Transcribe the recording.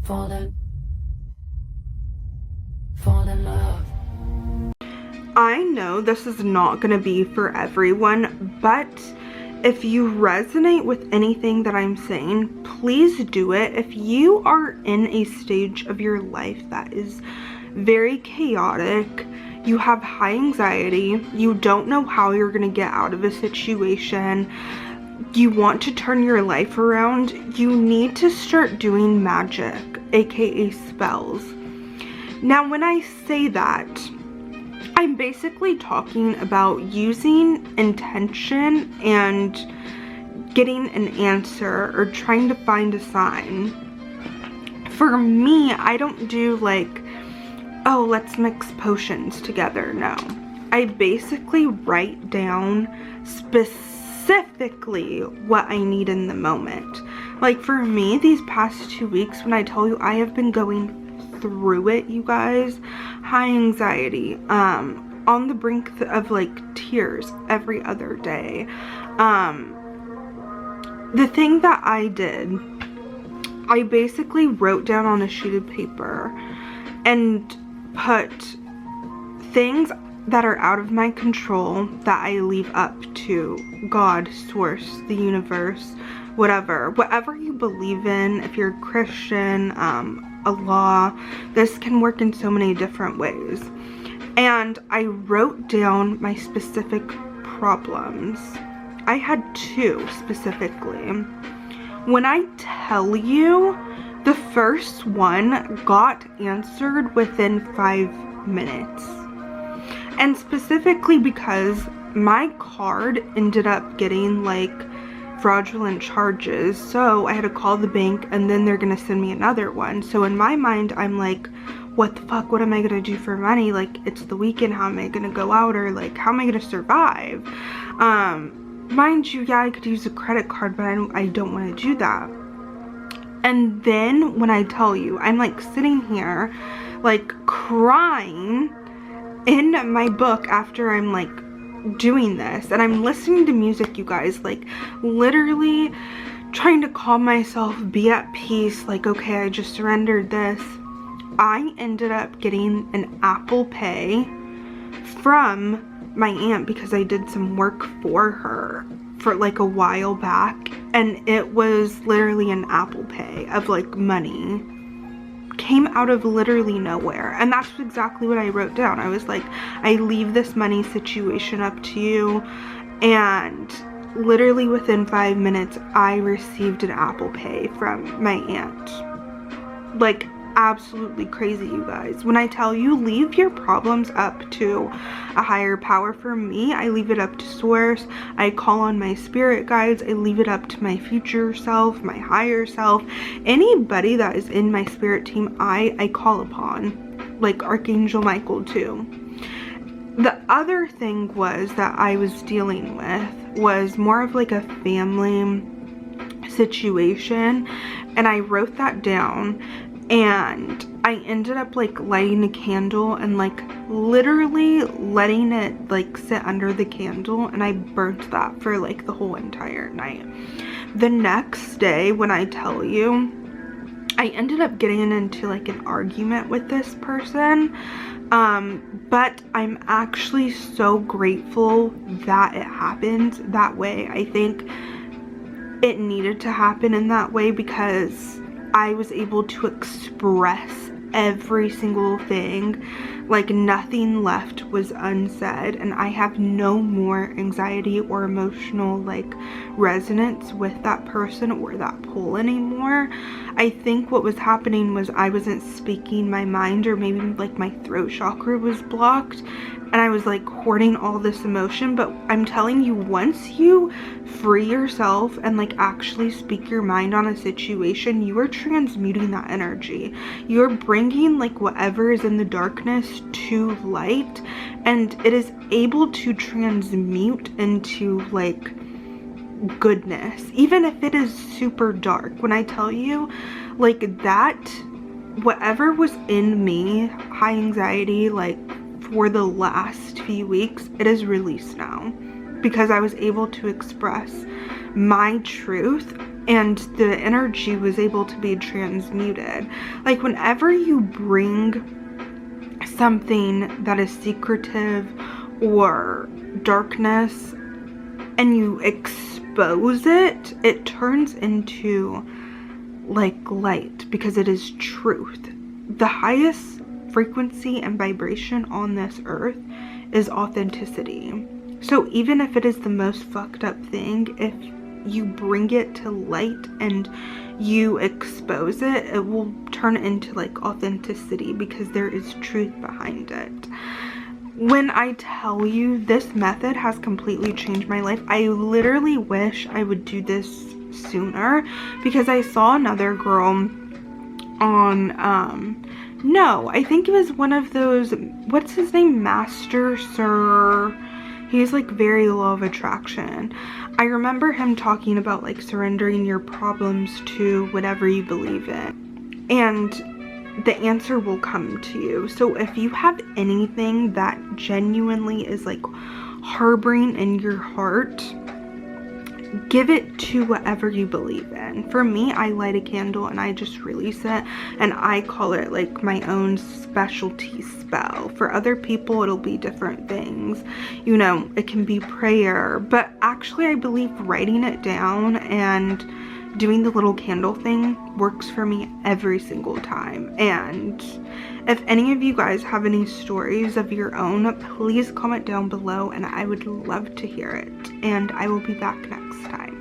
fall in love. I know this is not going to be for everyone, but if you resonate with anything that I'm saying, please do it. If you are in a stage of your life that is very chaotic, you have high anxiety, you don't know how you're going to get out of a situation, you want to turn your life around, you need to start doing magic, aka spells. Now, when I say that, I'm basically talking about using intention and getting an answer or trying to find a sign. For me, I don't do like, oh, let's mix potions together. No. I basically write down specifically what I need in the moment. Like for me, these past 2 weeks, when I tell you I have been going through it, you guys, high anxiety, on the brink of like tears every other day. The thing that I did, I basically wrote down on a sheet of paper and put things that are out of my control that I leave up to God, source, the universe, whatever you believe in. If you're a Christian, Allah, this can work in so many different ways. And I wrote down my specific problems. I had 2 specifically. When I tell you, the first one got answered within 5 minutes. And specifically because my card ended up getting like fraudulent charges, so I had to call the bank and then they're gonna send me another one. So in my mind, I'm like, what the fuck, what am I gonna do for money? Like, it's the weekend, how am I gonna go out, or like, how am I gonna survive? Mind you, yeah, I could use a credit card, but I don't want to do that. And then when I tell you, I'm like sitting here like crying in my book after I'm like doing this, and I'm listening to music, you guys, like literally trying to calm myself, be at peace, like, okay, I just surrendered this. I ended up getting an Apple Pay from my aunt because I did some work for her for like a while back, and it was literally an Apple Pay of like money. Came out of literally nowhere. And that's exactly what I wrote down. I was like, I leave this money situation up to you. And literally within 5 minutes, I received an Apple Pay from my aunt. Like, absolutely crazy, you guys. When I tell you, leave your problems up to a higher power. For me, I leave it up to source. I call on my spirit guides. I leave it up to my future self, my higher self, anybody that is in my spirit team. I call upon, like Archangel Michael too. The other thing was that I was dealing with was more of like a family situation, and I wrote that down. And I ended up like lighting a candle and like literally letting it like sit under the candle, and I burnt that for like the whole entire night. The next day, when I tell you, I ended up getting into like an argument with this person, but I'm actually so grateful that it happened that way. I think it needed to happen in that way because I was able to express every single thing. Like nothing left was unsaid, and I have no more anxiety or emotional like resonance with that person or that pull anymore. I think what was happening was I wasn't speaking my mind, or maybe like my throat chakra was blocked, and I was like hoarding all this emotion. But I'm telling you, once you free yourself and like actually speak your mind on a situation, you are transmuting that energy. You're bringing like whatever is in the darkness to light, and it is able to transmute into like goodness, even if it is super dark. When I tell you, like, that whatever was in me, high anxiety, like for the last few weeks, it is released now because I was able to express my truth and the energy was able to be transmuted. Like, whenever you bring something that is secretive or darkness and you expose it, it turns into like light, because it is truth. The highest frequency and vibration on this earth is authenticity. So even if it is the most fucked up thing, if you bring it to light and you expose it, it will turn into like authenticity, because there is truth behind it. When I tell you, this method has completely changed my life. I literally wish I would do this sooner, because I saw another girl on no, I think it was one of those, what's his name, Master Sir, he's like very law of attraction. I remember him talking about like surrendering your problems to whatever you believe in, and the answer will come to you. So if you have anything that genuinely is like harboring in your heart, give it to whatever you believe in. For me, I light a candle and I just release it, and I call it like my own specialty spell. For other people, it'll be different things. You know, it can be prayer, but actually I believe writing it down and doing the little candle thing works for me every single time. And if any of you guys have any stories of your own, please comment down below and I would love to hear it. And I will be back next time.